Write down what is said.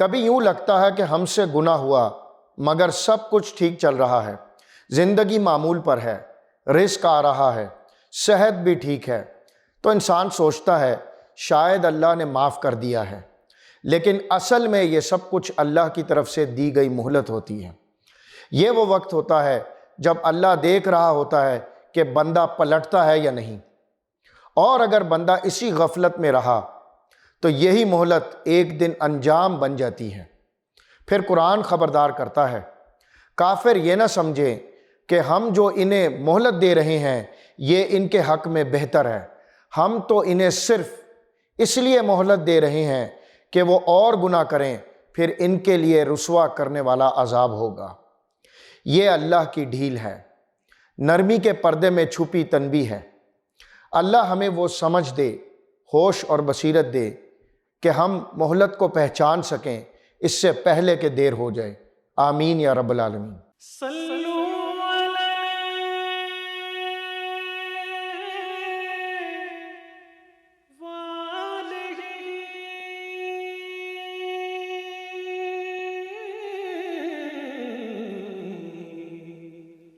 کبھی یوں لگتا ہے کہ ہم سے گناہ ہوا مگر سب کچھ ٹھیک چل رہا ہے، زندگی معمول پر ہے، رزق آ رہا ہے، صحت بھی ٹھیک ہے، تو انسان سوچتا ہے شاید اللہ نے معاف کر دیا ہے، لیکن اصل میں یہ سب کچھ اللہ کی طرف سے دی گئی مہلت ہوتی ہے۔ یہ وہ وقت ہوتا ہے جب اللہ دیکھ رہا ہوتا ہے کہ بندہ پلٹتا ہے یا نہیں، اور اگر بندہ اسی غفلت میں رہا تو یہی مہلت ایک دن انجام بن جاتی ہے۔ پھر قرآن خبردار کرتا ہے، کافر یہ نہ سمجھیں کہ ہم جو انہیں مہلت دے رہے ہیں یہ ان کے حق میں بہتر ہے، ہم تو انہیں صرف اس لیے مہلت دے رہے ہیں کہ وہ اور گناہ کریں، پھر ان کے لیے رسوا کرنے والا عذاب ہوگا۔ یہ اللہ کی ڈھیل ہے، نرمی کے پردے میں چھپی تنبیہ ہے۔ اللہ ہمیں وہ سمجھ دے، ہوش اور بصیرت دے کہ ہم مہلت کو پہچان سکیں اس سے پہلے کہ دیر ہو جائے۔ آمین یا رب العالمین۔